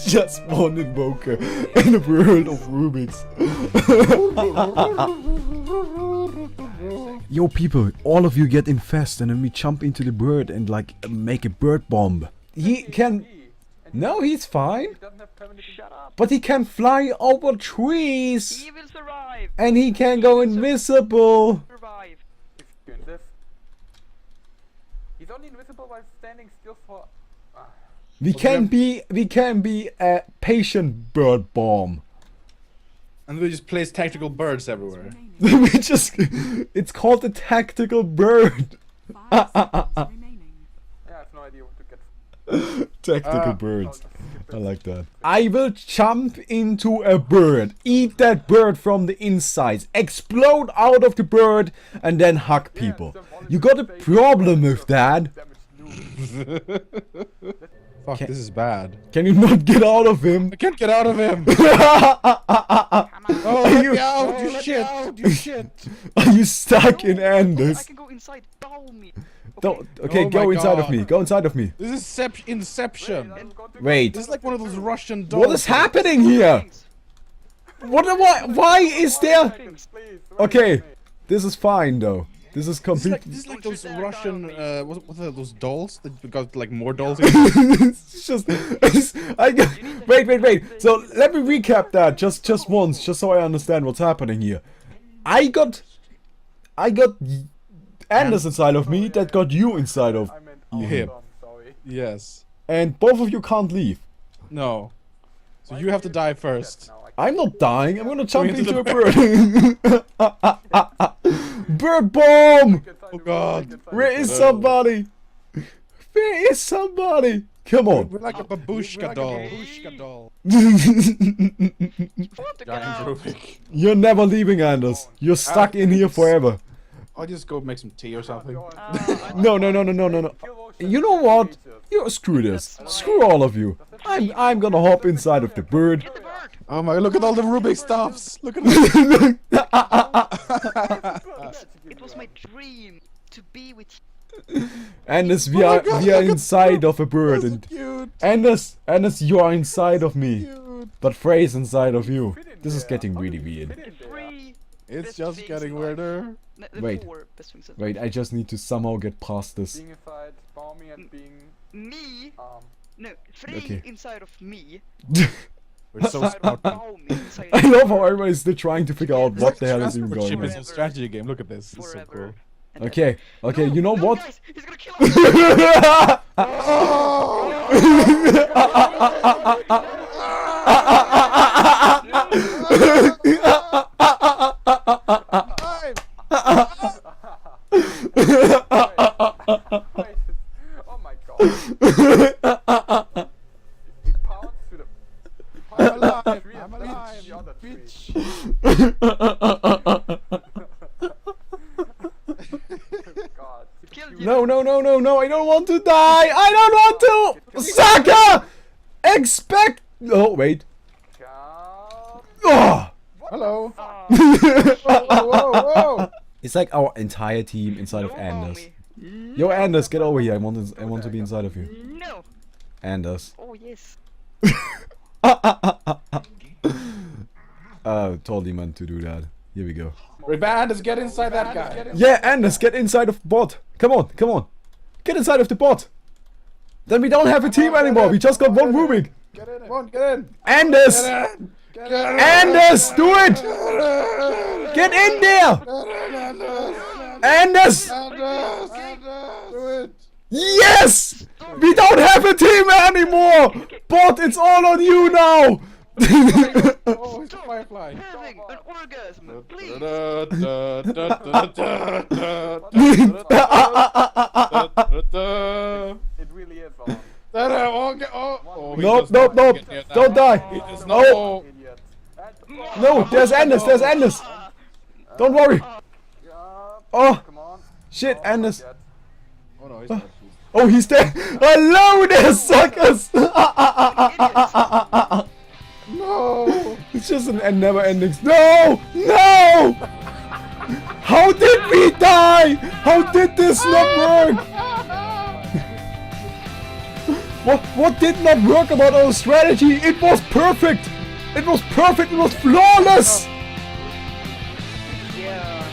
Just one invoker in a world of Rubiks. Yo people, all of you get infest and then we jump into the bird and like make a bird bomb. He can... No, he's fine. Shut up. But he can fly over trees. He will survive. And he can go invisible. Survive. He's only invisible while standing still for... We can be a patient bird bomb. And we just place tactical birds everywhere. We just... It's called a tactical bird. Yeah, I have no idea what to get. Tactical birds. I like that. I will jump into a bird, eat that bird from the insides, explode out of the bird, and then hug people. You got a problem with that? Fuck, this is bad. Can you not get out of him? I can't get out of him! Oh, Are let you- me out, you shit! You shit! Are you stuck in I Anders? can go inside. Bow me. Okay, Oh go my inside of God. me. Go inside of me. This is Inception. Wait. This is like one of those Russian dolls. What is happening here? Why is there? Okay, this is fine though. This is complete. This is like those Russian, what are those dolls? That got like more dolls. It's just, wait. So let me recap that just once, just so I understand what's happening here. I got Anders inside of me that got you inside of him. Sorry. Yes. and both of you can't leave. No. So you have to die first. I'm not dying. I'm gonna jump into into a the bird. Bird bomb! Oh god. Where is somebody? Where is somebody? Come on. We're like a babushka doll. Giant Rubik. You're never leaving, Anders. You're stuck in here forever. I'll just go make some tea or something. No. You know what? You screw this. Screw all of you. I'm gonna hop inside of the bird. Oh my, look at all the Rubik stuffs. Look at this. It was my dream to be with you. Anders, we Oh my are God, we are look at- inside of a bird, That's and cute. Anders, you are inside of me, Cute. but Frey's inside of you. This is getting really weird. Three. It's best just things getting in life. weirder. The Wait. 4 best things in Wait, I just need to somehow get past this. Being inside, balmy and being me. No, 3 Okay. inside of me. We're so Inside of smart. Bow me. Inside I of love how everybody's still trying to figure out what the hell is even Transfer going chip on. is a strategy game. Look at this. It's so forever. cool. And then- Okay, you know No, what? Guys, he's gonna kill us. oh my god. He pounced to the... I'm alive. tree I'm and alive. the other tree. Bitch. God. Killed you. No, I don't want to die! I don't want to! Sucker! Expect... Oh, wait. God. Oh! Hello. Ah, Whoa. It's like our entire team inside of no, Bow Anders. me. Yo, Anders, get over here. I want to be inside of you. No. Anders. Oh yes. Told him to do that. Here we go. Reband, get inside that guy. Yeah, Anders, get inside of bot. Come on. Get inside of the bot. Then we don't have a team anymore. We just got one Rubik. Get in. Come on, get in. Anders! Get in. Anders, do it! Get in there! Anders! Do it. Yes! We don't have a team anymore! Bot, it's all on you now! Oh, it's a firefly. Having an orgasm, please. It really is on. Nope. Don't die. No. Idiot. No, there's Anders. Don't worry. Yeah. Oh, Come on. shit, Anders. Yet. Oh no, he's not. Oh, he's dead. Hello there, suckers. No. It's just an never-ending. No! How did we die? How did this not work? What? What did not work about our strategy? It was perfect! It was perfect! It was flawless! Yeah.